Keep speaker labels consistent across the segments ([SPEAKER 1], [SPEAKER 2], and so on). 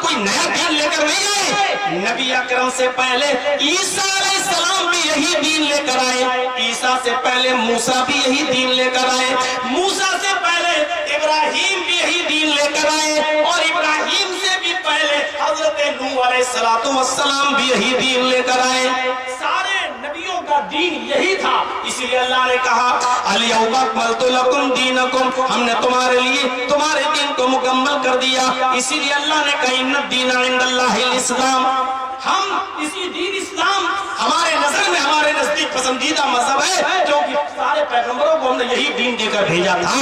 [SPEAKER 1] कोई नया दीन लेकर नहीं आए। नबी अकरम से पहले ईसा अलैहिस्सलाम भी यही दीन लेकर आए, ईसा से पहले मूसा भी यही दीन लेकर आए, मूसा से पहले इब्राहिम भी यही दीन लेकर आए, और इब्राहिम से भी पहले हजरत नूह अलैहिस्सलाम भी यही दीन लेकर आए। सारे नबियों का दीन यही था। इसीलिए अल्लाह ने कहा अल-यौमा अकमलतु लकुम दीनकुम, हमने तुम्हारे लिए तुम्हारे दीन को मुकम्मल कर दिया। इसीलिए अल्लाह ने कहा इन्ना दीना इंदल्लाहिल इस्लाम, हम इसी दीन इस्लाम हमारे नजर में हमारे नजदीक पसंदीदा मजहब है, क्योंकि सारे पैगंबरों को हमने यही दीन देकर भेजा था।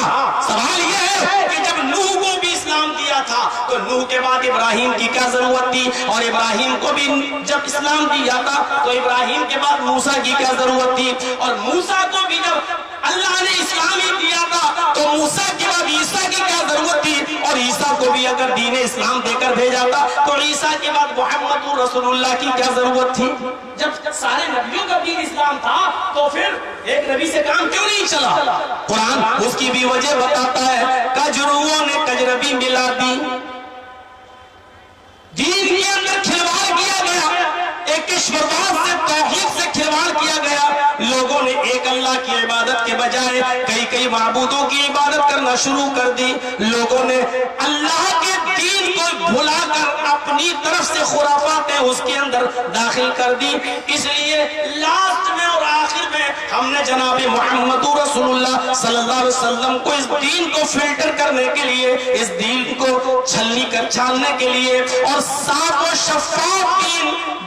[SPEAKER 1] सवाल यह है कि जब नूह को भी इस्लाम दिया था तो नूह के बाद इब्राहिम की क्या जरूरत थी, और इब्राहिम को भी जब इस्लाम दिया था तो इब्राहिम के बाद मूसा की क्या जरूरत थी, और मूसा को भी जब अल्लाह ने इस्लाम ही दिया था तो मूसा के बाद ईसा की क्या जरूरत थी, और ईसा को भी अगर दीन इस्लाम देकर भेजा था तो ईसा के बाद मोहम्मद रसूलुल्लाह की क्या जरूरत थी। जब सारे नबियों का दीन इस्लाम था तो फिर एक नबी से काम क्यों नहीं चला। कुरान उसकी भी वजह बताता है, कजरुओं ने कजरबी मिला दी, दीन के अंदर खिलवाड़ किया गया, एक ईश्वरवाद से तौहीद से खिलवाड़ किया गया। लोगों ने एक अल्लाह की इबादत के बजाय कई माबूदों की इबादत करना शुरू कर दी। लोगों ने अल्लाह के दीन को भुलाकर अपनी तरफ से खुराफातें उसके अंदर दाखिल कर दी। इसलिए लास्ट में और आखिर में हमने जनाब मोहम्मद रसूलुल्लाह सल्लल्लाहु अलैहि वसल्लम को इस दीन को फिल्टर करने के लिए, इस दीन को छलनी कर छानने के लिए, और साफ और शफाफ दीन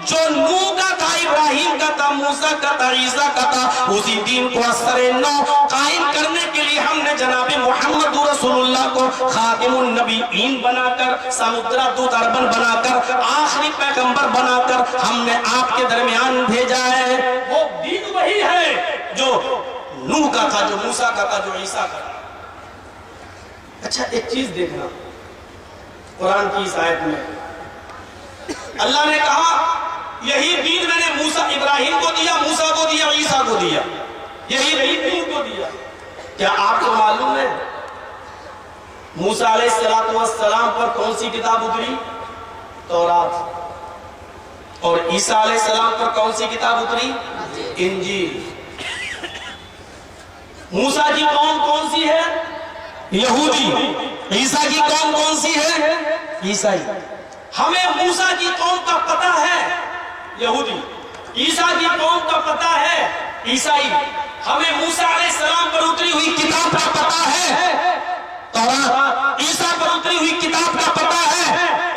[SPEAKER 1] जो नूह का था, इब्राहिम का था, मूसा का था, ईसा का था, उसी दीन को असरे नौ कायम करने के लिए हमने जनाब मोहम्मद रसूलुल्लाह को खातिमुन नबीयीन बनाकर, समुद्रदूत अरबन बनाकर, आखिरी पैगंबर बनाकर हमने आपके दरमियान भेजा है। वो दीन वही है जो नूह का था, जो मूसा का था, जो ईसा का था। अच्छा एक चीज देखना, कुरान की इस आयत में अल्लाह ने कहा यही दीन मैंने मूसा इब्राहिम को दिया, मूसा को दिया, ईसा को दिया, यही दीन को दिया। क्या आपको मालूम है मूसा अलैहिस्सलाम पर कौन सी किताब उतरी? तौरात। और ईसा अलैहिस्सलाम पर कौन सी किताब उतरी? इंजील। मूसा की कौम कौन सी है? यहूदी। ईसा की कौम कौन सी है? ईसाई। हमें मूसा की कौम का पता है, यहूदी। ईसा की कौम का पता है, ईसाई। हमें मूसा अलैहिस्सलाम पर उतरी हुई किताब का पता है, तौरात। ईसा पर उतरी हुई किताब का पता है,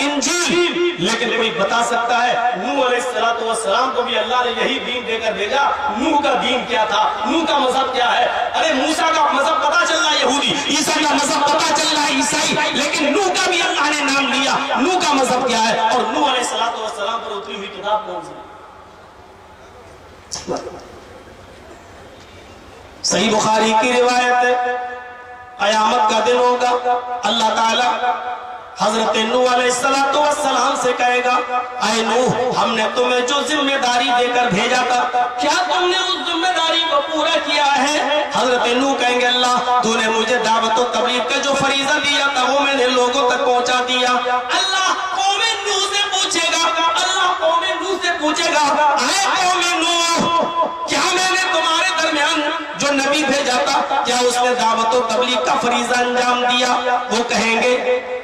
[SPEAKER 1] इंजील। लेकिन कोई बता सकता है नूह अलैहिस्सलाम को भी अल्लाह ने यही दीन देकर भेजा? नूह का दीन क्या था? नूह का मजहब क्या है? अरे मूसा का मजहब पता चल रहा है यहूदी, ईसा का मजहब पता चल रहा है ईसाई, लेकिन नूह का भी अल्लाह ने नाम लिया। नूह का मजहब क्या है और नूह अलैहिस्सलाम पर उतरी हुई किताब कौन सी? सही बुखारी की रिवायत है, क़यामत का दिन होगा, अल्लाह ताला हजरत नूह अलैहिस्सलाम से कहेगा, ऐ नूह, हमने तुम्हें जो जिम्मेदारी देकर भेजा था, क्या तुमने उस जिम्मेदारी को पूरा किया है? हजरत नूह कहेंगे, अल्लाह तूने मुझे दावत और तबलीग का जो फरीजा दिया था वो मैंने लोगों तक पहुंचा दिया। अल्लाह कौमे नूह से पूछेगा, अल्लाह कौमे नूह से पूछेगा, ऐ कौमे नूह, क्या मैंने तुम्हारे दरमियान जो नबी भेजा था, क्या उसने दावत और तबलीग का फरीजा अंजाम दिया? वो कहेंगे,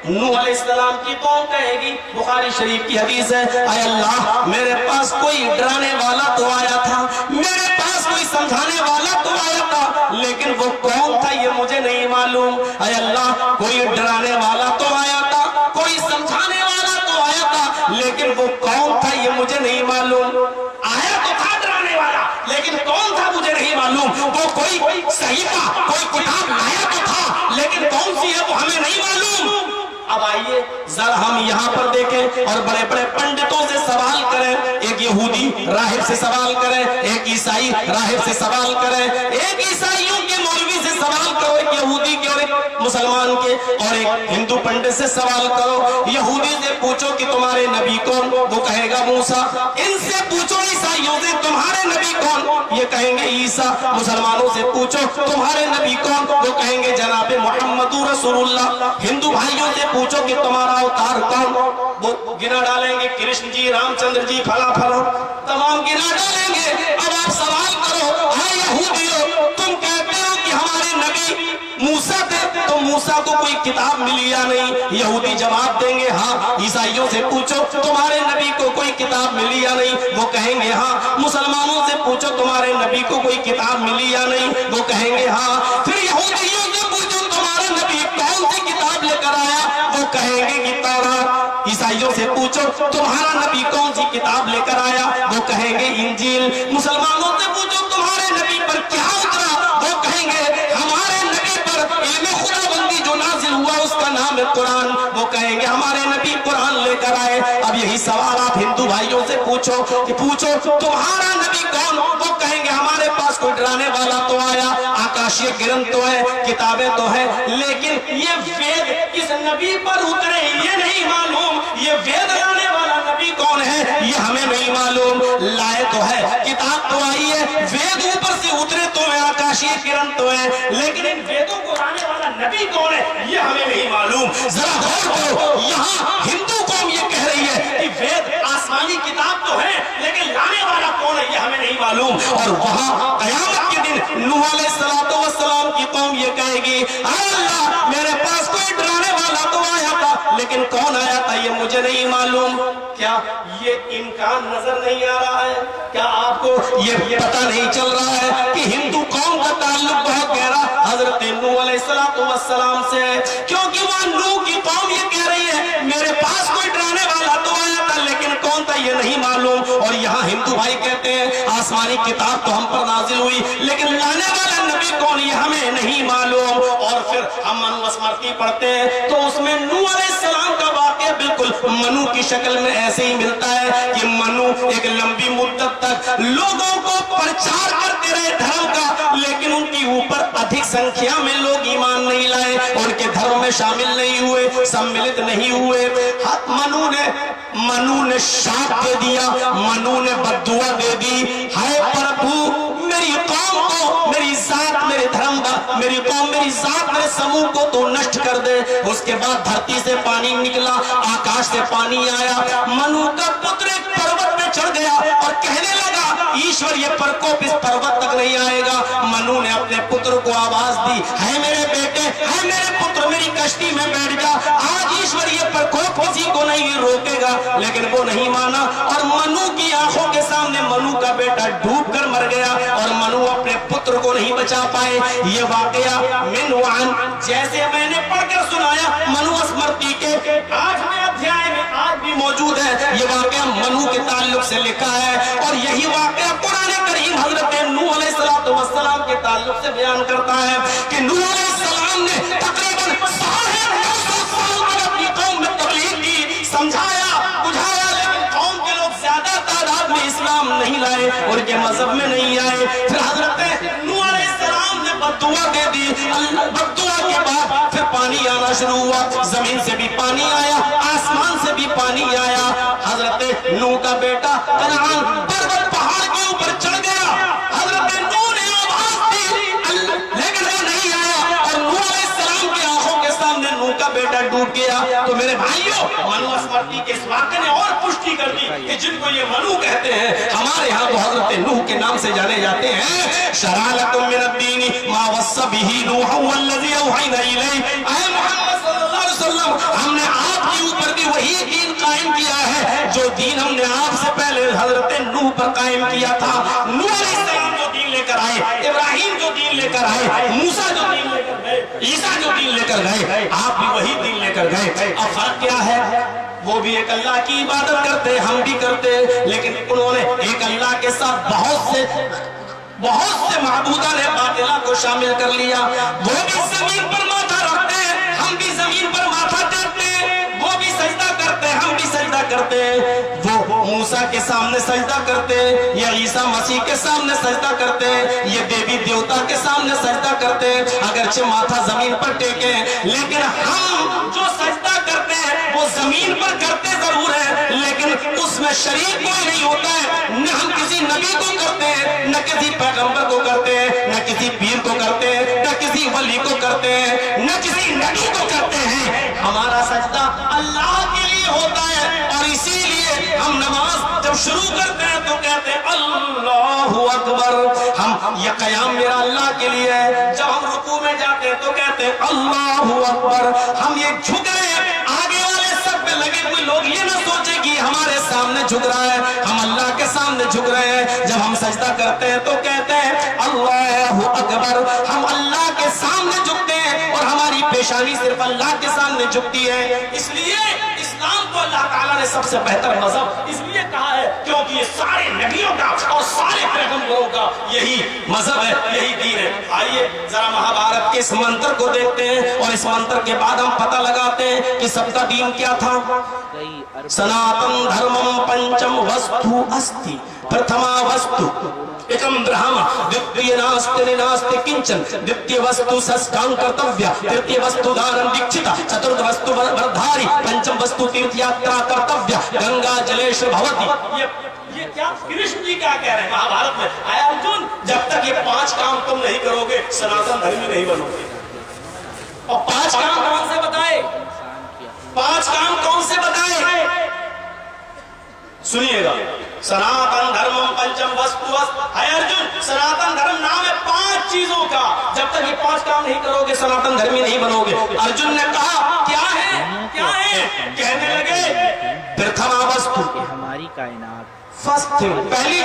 [SPEAKER 1] नूह अलैहिस्सलाम की कौम कहेगी, बुखारी शरीफ की हदीस है, ऐ अल्लाह मेरे पास कोई डराने वाला तो आया था, मेरे पास कोई समझाने वाला तो आया था, लेकिन वो कौन था ये मुझे नहीं मालूम। ऐ अल्लाह कोई डराने वाला तो आया था, कोई समझाने वाला तो आया था, लेकिन वो कौन था ये मुझे नहीं मालूम। आया तो था डराने वाला, लेकिन कौन था मुझे नहीं मालूम। वो कोई सहीफा, कोई किताब लाया तो था, लेकिन कौन सी है वो हमें नहीं मालूम। अब आइए जरा हम यहाँ पर देखें और बड़े बड़े पंडितों से सवाल करें। एक यहूदी राहिब से सवाल करें, एक ईसाई राहिब से सवाल करें, एक ईसाइयों के मौलवी से सवाल करो, एक यहूदी के और एक मुसलमान के। और एक हिंदू पंडित से सवाल करो, यहूदी से पूछो कि तुम्हारे नबी कौन, वो कहेगा मूसा। इनसे पूछो ईसाइयों से तुम्हारे नबी कौन, ये कहेंगे ईसा। मुसलमानों से पूछो तुम्हारे नबी कौन, वो कहेंगे जनाब मुहम्मदुर रसूलुल्लाह। हिंदू भाइयों से पूछो कि तुम्हारा अवतार कौन, वो गिना डालेंगे कृष्ण जी, रामचंद्र जी, फला फला, तमाम गिना डालेंगे। अब आप सवाल करो, हाँ यहूदियों, तुम कहते हो कि हमारे नबी मूसा थे, तो मूसा को कोई किताब मिली या नहीं? यहूदी जवाब देंगे हाँ। ईसाइयों से पूछो तुम्हारे नबी को कोई किताब मिली या नहीं, वो कहेंगे हाँ। मुसलमानों से पूछो तुम्हारे नबी को कोई किताब मिली या नहीं, वो कहेंगे हाँ। फिर यहूदियों से पूछो तुम्हारे नबी कौन सी किताब लेकर आया, वो कहेंगे कि तौरात। ईसाइयों से पूछो तुम्हारा नबी कौन सी किताब लेकर आया, वो कहेंगे इंजील। मुसलमानों से पूछो तुम्हारे नबी पर क्या उतरा, वो कहेंगे हमारे नबी पर इल्म खुदाबंदी जो नाजिल हुआ उसका नाम है कुरान, वो कहेंगे हमारे नबी कुरान लेकर आए। अब यही सवाल आप हिंदू भाइयों से पूछो कि पूछो तुम्हारा नबी कौन, वो कहेंगे हमारे पास कोई डराने वाला तो आया, आकाशीय ग्रंथ तो है, किताबें तो है, लेकिन ये वेद किस नबी पर उतरे ये नहीं मालूम, ये वेद लाने वाला नबी कौन है ये हमें नहीं मालूम। लाए तो है, किताब तो आई है, वेद ऊपर से उतरे तो है, आकाशीय किरण तो है, लेकिन इन वेदों को लाने वाला नबी कौन है ये हमें नहीं मालूम। जरा गौर करो, यहाँ हिंदू कौम ये कह रही है कि वेद आसमानी किताब तो है, लेकिन लाने वाला कौन है ये हमें नहीं मालूम। और वहाँ कयामत के दिन नूह अलैहिस्सलातु वस्सलाम की कौम ये कहेगी अल्लाह मेरे पास कोई डराने वाला तो आया था, लेकिन कौन आया था ये मुझे नहीं मालूम। क्या ये इम्कान नजर नहीं आ रहा है? क्या आपको ये पता नहीं चल रहा है कि हिंदू कौम का ताल्लुक बहुत गहरा हजरत नूह अलैहिस्सलातु वस्सलाम से है? क्योंकि वहाँ नूह की कौम ये कह रही है मेरे पास कोई डराने वाला तो आया था, लेकिन कौन था ये नहीं मालूम। और यहाँ हिंदू भाई कहते हैं आसमानी किताब तो हम पर नाजिल हुई, लेकिन लाने वाला नबी कौन ये हमें नहीं मालूम। और फिर हम मनुस्मृति पढ़ते हैं तो उसमें नूह अलैहिस्सलाम का वाक़या बिल्कुल मनु की शक्ल में ऐसे ही मिलता है कि मनु एक लंबी मुद्दत तक लोगों को प्रचार करते रहे धर्म का, लेकिन उनकी ऊपर अधिक संख्या में लोग ईमान नहीं लाए, उनके धर्म में शामिल नहीं हुए, सम्मिलित नहीं हुए। मनु ने शाप दे दिया, मनु ने बद्दुआ दे दी, हाय प्रभु मेरी कौम को, मेरी जात, मेरे धर्म का, मेरी कौम, मेरी जात, मेरे समूह को तो नष्ट कर दे। उसके बाद धरती से पानी निकला, आकाश से पानी आया, मनु का पुत्र एक पर्वत में चढ़ गया और कहने लगा ईश्वर ये प्रकोप इस पर्वत तक नहीं आएगा। मनु ने अपने पुत्र को आवाज दी, है मेरे बेटे, है मेरे पुत्र, मेरी कश्ती में बैठ जा, आज ईश्वर ये प्रकोप किसी को नहीं रोकेगा। लेकिन वो नहीं माना और मनु की आंखों के सामने मनु का बेटा डूब कर मर गया और मनु अपने पुत्र को नहीं बचा पाए। ये वाकया मिनवान जैसे मैंने पढ़कर सुनाया मनुस्मृति के 8वें अध्याय में आज भी मौजूद है। ये वाकया मनु के ताल्लुक से लिखा है और यही वाकया कुरान करीम हजरत नूह अलैहिस्सलातु वस्सलाम के ताल्लुक से बयान करता है कि नूह अलैहिस्सलाम ने तकरीबन 950 साल तक अपनी कौम में तबलीग की, समझाया बुझाया, लेकिन कौम के लोग ज्यादा तादाद में इस्लाम नहीं लाए, उनके मजहब में नहीं आए। फिर हजरत नूह अलैहिस्सलाम ने बद्दुआ दे दी, बद्दुआ के बाद फिर पानी आना शुरू हुआ, जमीन से भी पानी आया, आसमान से भी पानी आया। हजरत नूह का बेटा कनान पर्वत पहाड़ के ऊपर चढ़ गया, हजरत नूह ने आवाज दी लेकिन वो नहीं आया और नूह अलैहिस्सलाम की आंखों के सामने नूह का बेटा डूब गया। तो मेरे भाइयों मनुस्मृति के इस वाक़े ने और पुष्टि कर दी कि जिनको ये मनु कहते हैं हमारे यहाँ तो हजरत नूह के नाम से जाने जाते हैं। शरअ लकुम मिनद्दीनि मा वस्सा बिही नूह वल्लज़ी औहैना इलैहि, ऐ मोहम्मद सल्लल्लाहु अलैहि वसल्लम हमने आपके ऊपर भी वही दीन कायम किया है जो दीन हमने आपसे पहले हजरत नूह पर कायम किया था। नूह अलैहिस्सलाम जो दीन लेकर आए, इब्राहिम जो दीन लेकर आए, मूसा जो दीन लेकर गए, ईसा जो दीन लेकर गए, आप भी वही दीन लेकर गए। अब फर्क क्या है? वो भी एक अल्लाह की इबादत करते, हम भी करते, लेकिन उन्होंने एक अल्लाह के साथ बहुत से महबूदा ने बातिला को शामिल कर लिया। वो भी जमीन पर माथा रखते हैं, हम भी जमीन पर माथा टेकते हैं, वो भी सजदा करते हैं, हम भी सजदा करते हैं। वो موسیٰ کے سامنے سجدہ کرتے ہیں، یا عیسیٰ مسیح کے سامنے سجدہ کرتے ہیں، یہ دیوی دیوتا کے سامنے سجدہ کرتے ہیں، اگرچہ ماتھا زمین پر ٹیکے، لیکن ہم جو سجدہ کرتے ہیں وہ زمین پر کرتے ضرور ہیں، لیکن اس میں شریک کوئی نہیں ہوتا ہے، نہ ہم کسی نبی کو کرتے ہیں، نہ کسی پیغمبر کو کرتے ہیں، نہ کسی پیر کو کرتے ہیں، نہ کسی ولی کو کرتے ہیں، نہ کسی نبی کو کرتے ہیں۔ ہمارا سجدہ اللہ کے لیے ہوتا ہے، اور اسی لیے ہم نماز جب شروع کرتے ہیں تو کہتے ہیں اللہ اکبر، ہم یہ قیام میرا اللہ کے لیے ہے۔ جب ہم رکوع میں جاتے ہیں تو کہتے ہیں اللہ اکبر، ہم یہ جھک رہے ہیں۔ آگے والے سب پہ لگے ہوئے لوگ یہ نہ سوچیں کہ ہمارے سامنے جھک رہا ہے، ہم اللہ کے سامنے جھک رہے ہیں۔ جب ہم سجدہ کرتے ہیں تو کہتے ہیں اللہ اکبر، ہم اللہ کے سامنے جھکتے ہیں، اور ہماری پیشانی صرف اللہ کے سامنے جھکتی ہے۔ اس لیے اسلام کو اللہ تعالیٰ نے سب سے بہتر مذہب اس لیے کہا ہے کیونکہ یہ سارے نبیوں کا اور سارے پیغمبروں کا یہی مذہب ہے، یہی دین ہے۔ آئیے ذرا مہابھارت کے اس منتر کو دیکھتے ہیں، اور اس منتر کے بعد ہم پتہ لگاتے ہیں کہ سب کا دین کیا تھا۔ سناتن دھرمم پنچم وستو استی پرتھما وستو ایکم برہما دتیہ ناستے ناستے کنچن دتیہ وستو سستان کرتویہ ترتیہ وستو دارن دیکھتا چترتھ وستو بردھاری پنچم وستو تیرتھ یاترا کرتویہ گنگا جلیش بھوتی۔ یہ کیا کرشن جی کیا کہہ رہے ہیں مہابھارت میں؟ اے ارجن، جب تک یہ 5 کام تم نہیں کرو گے سناتن دھرمی نہیں بنو گے۔ اور 5 کام کون سے بتائے؟ 5 کام کون سے بتائے؟ سنیے گا، سناتن دھرمم پنچم وستو ہے ارجن، سناتن دھرم نام ہے 5 چیزوں کا، جب تک یہ 5 کام نہیں کرو گے سناتن دھرمی نہیں بنو گے۔ ارجن نے کہا کیا ہے کیا ہے؟ کہنے لگے پرتھما وستو،
[SPEAKER 2] ہماری کائنات
[SPEAKER 1] فرسٹ تھنگ، پہلی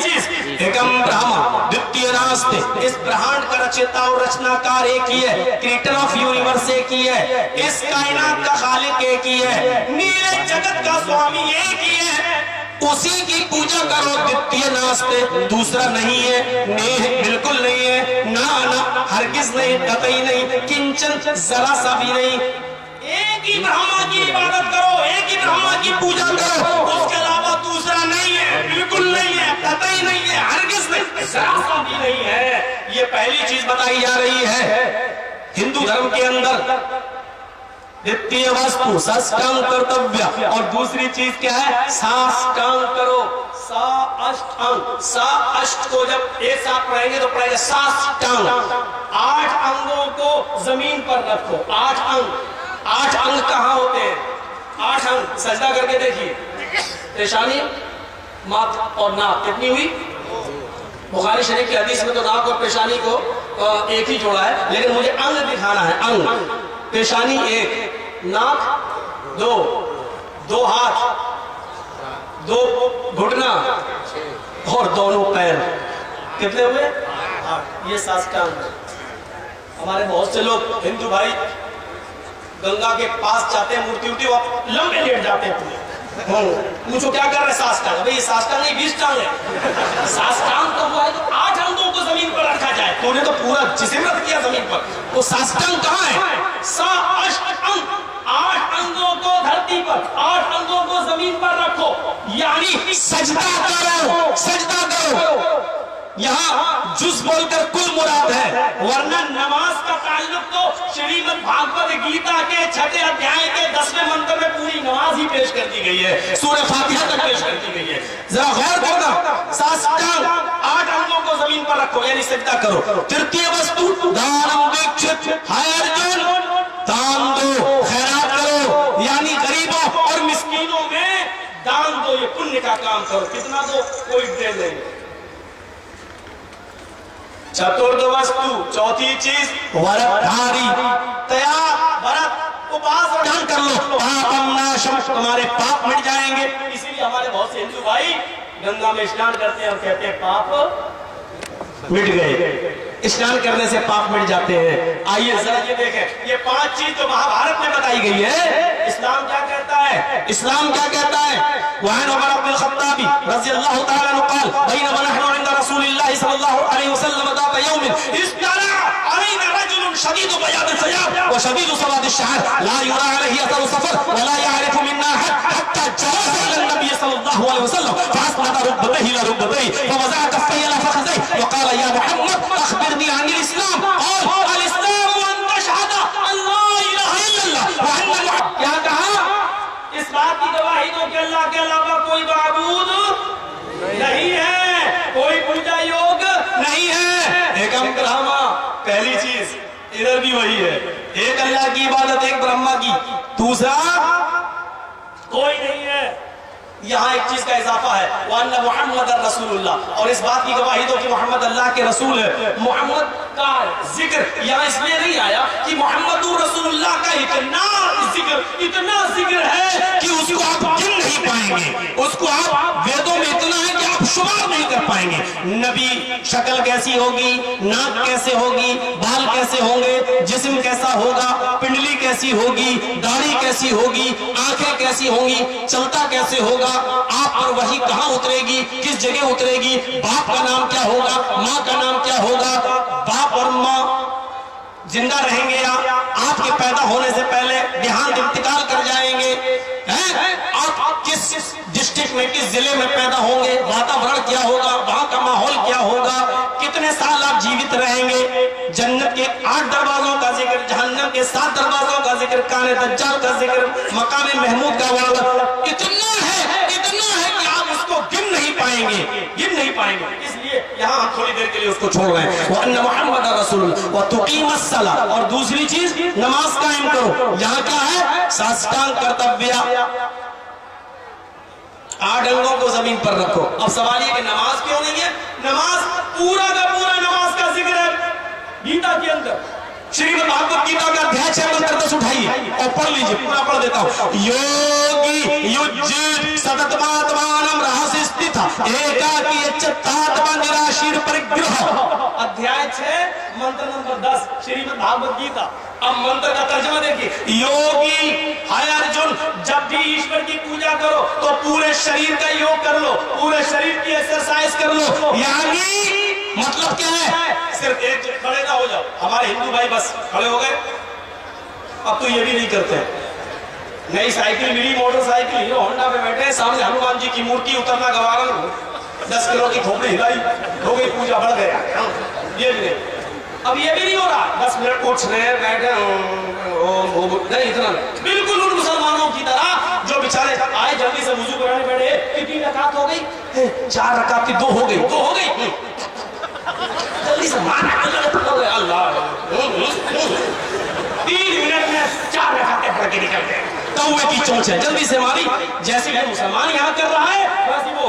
[SPEAKER 1] چیز ایکم برہما دتیہ ناستے، اس برہانڈ کا رچیتا اور رچناکار ایک ہی ہے، کریٹر آف یونیورس ایک ہی ہے، اس کائنات کا خالق ایک ہی ہے، نیلے جگت کا سوامی ایک ہی ہے، اسی کی پوجا کرو۔ دتیہ ناستے، دوسرا نہیں ہے، نیہ بالکل نہیں ہے، نہ ہرگز نہیں، قطعی نہیں، کنچن ذرا سا بھی نہیں، ایک ہی برہما کی عبادت کرو، ایک ہی برہما کی پوجا کرو، اس کے علاوہ دوسرا نہیں ہے، بالکل نہیں ہے، قطعی نہیں ہے، ہرگز نہیں، ذرا سا بھی نہیں ہے۔ یہ پہلی چیز بتائی جا رہی ہے ہندو دھرم کے اندر، دتیہ وستو ساشٹانگ کرتویہ، اور دوسری چیز کیا ہے؟ ساشٹانگ کرو، سا اشٹانگ، سا اشٹ کو جب ایک ساتھ پڑھیں گے تو پڑھیں گے ساشٹانگ، 8 انگوں کو زمین پر رکھو، 8 انگ، 8 انگ کہاں ہوتے ہیں؟ 8 انگ سجدہ کر کے دیکھیے، پیشانی، ماتھ اور ناک کتنی ہوئی؟ بخاری شریف کی حدیث میں تو ناک اور پیشانی کو ایک ہی جوڑا ہے، لیکن مجھے انگ دکھانا ہے، انگ، پیشانی 1، ناک 2، 2 ہاتھ، 2 گھٹنا اور دونوں پیر، کتنے ہوئے؟ 8۔ یہ ساشٹانگ ہے۔ ہمارے بہت سے لوگ ہندو بھائی گنگا کے پاس جاتے ہیں، مورتی اٹھی، وہ لمبے لیٹ جاتے ہیں، پوچھو کیا کر رہے ساشٹانگ؟ بھئی یہ ساشٹانگ نہیں 20 ٹانگ ہے، ساشٹانگ تو وہ ہے تو 8 انگوں کو زمین پر رکھا جائے، تو نے تو پورا جسم رکھ دیا زمین پر، وہ ساشٹانگ کہاں ہے؟ سا اشٹ انگ، 8 انگوں کو دھرتی پر، 8 انگوں کو زمین پر رکھو، یعنی سجدہ کرو، سجدہ کرو۔ یہاں جز بول کر کل مراد ہے، ورنہ نماز کا تعلق تو شریمد بھاگوت گیتا کے 6 ادھیائے کے 10ویں منتر میں پوری نماز ہی پیش کر دی گئی ہے، سورہ فاتحہ تک پیش کر دی گئی ہے۔ ذرا غور کرنا، ساشٹانگ، 8 انگوں کو زمین پر رکھو یعنی سجدہ کرو۔ ترتیہ وستو دانم دیکشت، ہے ارجن، دان دو، خیرات کرو، یعنی غریبوں اور مسکینوں میں دان دو، یہ پنیہ کا کام کرو۔ کتنا دو؟ کوئی دے نہیں۔ چترتھ وستو، چوتھی چیز ورت دھاری، تیار، ورت، اپاس اور دھیان کر لو، پاپم ناشم، تمہارے پاپ مٹ جائیں گے۔ اسی لیے ہمارے بہت سے ہندو بھائی گنگا میں اسنان کرتے ہیں اور کہتے ہیں پاپ مٹ گئے، اسنان کرنے سے پاپ مٹ جاتے ہیں۔ آئیے ذرا یہ دیکھیں، یہ 5 چیز جو مہابھارت میں بتائی گئی ہے، اسلام کیا کہتا ہے؟ اسلام کیا کہتا ہے؟ وعن عمر بن الخطاب رضی اللہ تعالی عنہ قال بینما نحن عند رسول اللہ صلی اللہ علیہ وسلم ذات یوم اطلع علینا رجل شدید بیاض الثياب وشدید سواد الشعر لا يرى عليه اثر السفر ولا يعرف منا حتى جاء وأهل ركبتيه فوضع كفيه على فخذيه وقال يا محمد أخبرني عن الإسلام. قال الإسلام أن تشهد أن لا إله إلا الله وأن محمد. کیا کہا؟ اس بات کی گواہی دو کہ اللہ کے علاوہ کوئی معبود نہیں ہے، کوئی پوجا یوگ نہیں ہے. ایک ہم کلامہ پہلی چیز ادھر بھی وہی ہے، ایک اللہ کی عبادت، ایک برہما کی، دوسرا کوئی نہیں ہے. یہاں ایک چیز کا اضافہ ہے وَأَنَّ مُحَمَّدَ رَسُولُ اللَّهِ، اور اس بات کی گواہی دو کہ محمد اللہ کے رسول ہے. محمد کا ذکر یہاں اس لیے نہیں آیا کہ محمد رسول اللہ کا اتنا ذکر ہے کہ اس کو آپ گن نہیں پائیں گے، اس کو آپ ویدوں میں اتنا ہے کہ آپ شمار نہیں کر پائیں گے. نبی شکل کیسی ہوگی، ناک کیسے ہوگی، بال کیسے ہوں گے، جسم کیسا ہوگا، پنڈلی کیسی ہوگی، داڑھی کیسی ہوگی، آنکھیں کیسی ہوں گی، چلتا کیسے ہوگا، آپ پر وحی کہاں اترے گی، کس جگہ اترے گی، باپ کا نام کیا ہوگا، ماں کا نام کیا ہوگا، باپ اور ماں زندہ رہیں گے یا آپ کے پیدا ہونے سے پہلے دیہانت انتقال کر جائیں گے، آپ کس ڈسٹرکٹ میں کس ضلع میں پیدا ہوں گے، واتاورن کیا ہوگا، وہاں کا ماحول کیا ہوگا، کتنے سال آپ جیوت رہیں گے، جنت کے 8 دروازوں کا ذکر، جہنم کے 7 دروازوں کا ذکر، کان دجال کا ذکر، مقام محمود کا وعدہ، اتنا ہے کہ آپ اس کو گن نہیں پائیں گے. اس لیے یہاں ہم تھوڑی دیر کے لیے اس کو چھوڑ رہے ہیں. وَأَنَّ مُحَمَّدَ رَسُولُ اللَّهِ وَتُقِيمَ الصَّلَاةَ، اور دوسری چیز نماز قائم کرو. یہاں کیا ہے؟ ساسٹانگ کرتویہ، 8 انگوں کو زمین پر رکھو. اب سوال یہ کہ نماز کیوں نہیں ہے؟ نماز پورا کا پورا نماز کا ذکر ہے گیتا کے اندر. شریمد بھاگوت گیتا کا ادھیائے 6 منتر 10 اٹھائیے اور پڑھ لیجئے، پورا پڑھ دیتا ہوں. یوگی یجت سدتماتمانم رہس استھا ایکاکی اچتاتما نراشیر پرگرہ. ادھیائے 6 منتر نمبر 10 شریمد بھاگوت گیتا. اب منتر کا ترجمہ دیکھیے. یوگی ہے ارجن، جب بھی ایشور کی پوجا کرو تو پورے شریر کا یوگ کر لو، پورے شریر کی ایکسرسائز کر لو. یعنی مطلب کیا ہے؟ صرف ایک کھڑے نہ ہو جاؤ. ہمارے ہندو بھائی بس کھڑے ہو گئے، اب تو یہ بھی نہیں کرتے. نئی سائیکل ملی، موٹر سائیکل، ہیرو ہونڈا پہ بیٹھے، سامنے ہنومان جی کی مورتی، اترنا گوارا نہیں، 10 کلو کی کھوپڑی ہلائی، ہو گئی پوجا، بڑھ گیا. یہ بھی نہیں. اب یہ بھی نہیں ہو رہا 10 منٹ اٹھ رہے بیٹھے نہیں، اتنا نہیں. بالکل ان مسلمانوں کی طرح جو بیچارے آئے جلدی سے وضو کرانے بیٹھے. کتنی رکعت ہو گئی؟ 4 رکعت کی 2 ہو گئی، 2 ہو گئی. جلدی سے اللہ 3 منٹ میں 4 رکعتیں پڑھ کے نکل گئے. کوے کی چونچ ہے، جلدی سے ماری. جیسے کہ مسلمان یہاں کر رہا ہے ویسے وہ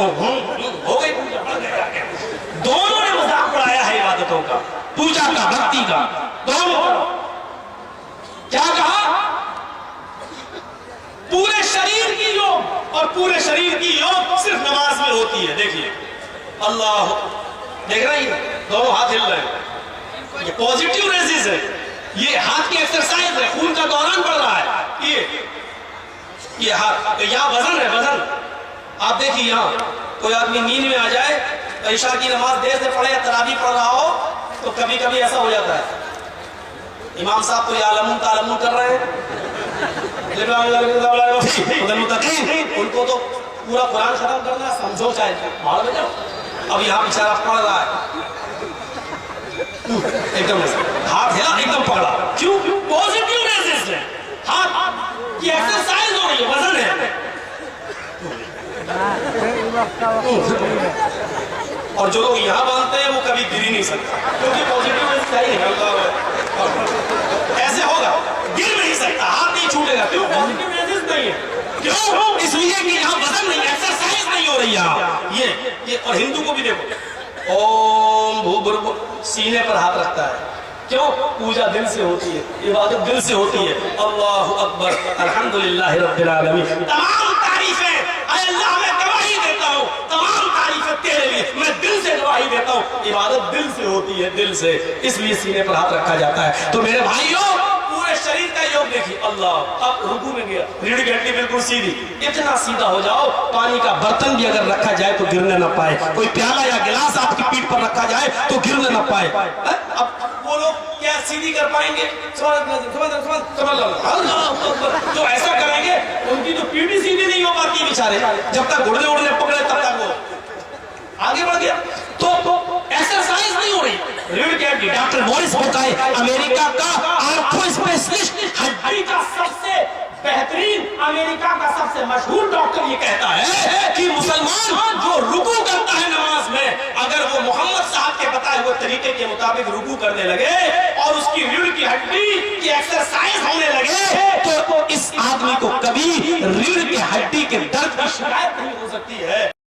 [SPEAKER 1] ہو گئی پوجا، بڑھ گیا. دونوں نے مذاق اڑایا ہے عبادتوں کا، پوجا کا، بھکتی کا، دونوں. کیا کہا؟ پورے شریر کی یوگ، اور پورے شریر کی یوگ صرف نماز میں ہوتی ہے. دیکھیے اللہ، دیکھ رہے ہیں دونوں ہاتھ ہل رہے ہیں، یہ پوزیٹیو ریزز ہے، یہ ہاتھ کی ایکسرسائز ہے، خون کا دوران بڑھ رہا ہے. یہ ہاتھ، یہاں وزن ہے، وزن. آپ دیکھیے یہاں کوئی آدمی نیند میں آ جائے، عشاء کی نماز دیر سے پڑھے یا تراویح پڑھ رہا ہو تو کبھی کبھی ایسا ہو جاتا ہے امام صاحب تو یعلمون تعلمون کر رہے ہیں، ان کو تو پورا قرآن ختم کرنا ہے، سمجھو چاہے بھاڑ میں جاؤ. اب یہاں بیچارہ پڑھ رہا ہے، ایک دم ہاتھ ہلا، ایک دم پکڑا. کیوں؟ پوزیٹیو ریزسٹ ہے، ہاتھ کی ایکسرسائز ہو رہی ہے، وزن ہے. اور جو لوگ یہاں باندھتے ہیں وہ کبھی گر ہی نہیں سکتا، کیونکہ پوزیٹیو ریزسٹ ہی ایسے ہوگا، گر نہیں سکتا، ہاتھ نہیں چھوٹے گا. کیوں؟ پوزیٹیو ریزسٹ نہیں ہے. کیوں؟ اس لیے کہ یہاں وزن نہیں، ایکسرسائز نہیں ہو رہی یہاں. یہ اور ہندو کو بھی دیکھو، اوم بھو بربو سینے پر ہاتھ رکھتا ہے. کیوں؟ پوجا دل سے ہوتی ہے، عبادت دل سے ہوتی ہے. اللہ اکبر، الحمدللہ رب العالمین. تمام تعریفیں اے اللہ میں گواہی دیتا ہوں، تمام تعریفیں تیرے لیے، میں دل سے گواہی دیتا ہوں. عبادت دل سے ہوتی ہے، دل سے، اس لیے سینے پر ہاتھ رکھا جاتا ہے. تو میرے بھائیوں پورے شریر کا یوگ دیکھیے. اللہ، اب رکوع میں گیا، ریڑھ کی ہڈی بالکل سیدھی. اتنا سیدھا ہو جاؤ پانی کا برتن بھی اگر رکھا جائے تو گرنے نہ پائے. کوئی پیالہ یا گلاس آپ کی پیٹھ پر رکھا جائے تو گرنے نہ پائے. اب وہ لوگ کیا سیدھی کر پائیں گے؟ جو ایسا کریں گے ان کی تو پیٹھ ہی سیدھی نہیں ہو پاتی بیچارے. جب تک گھڑنے اڑنے پکڑے تب تک وہ डॉक्टर मॉरिस बुकाय अमेरिका का आर्थो स्पेशलिस्ट, हड्डी का सबसे बेहतरीन, अमेरिका का सबसे मशहूर डॉक्टर ये कहता है कि मुसलमान जो रुकू करता है नमाज में, अगर वो मोहम्मद साहब के बताए हुए तरीके के मुताबिक रुकू करने लगे और उसकी रीढ़ की हड्डी की एक्सरसाइज होने लगे तो इस आदमी को कभी रीढ़ की हड्डी के दर्द की शिकायत नहीं हो सकती है।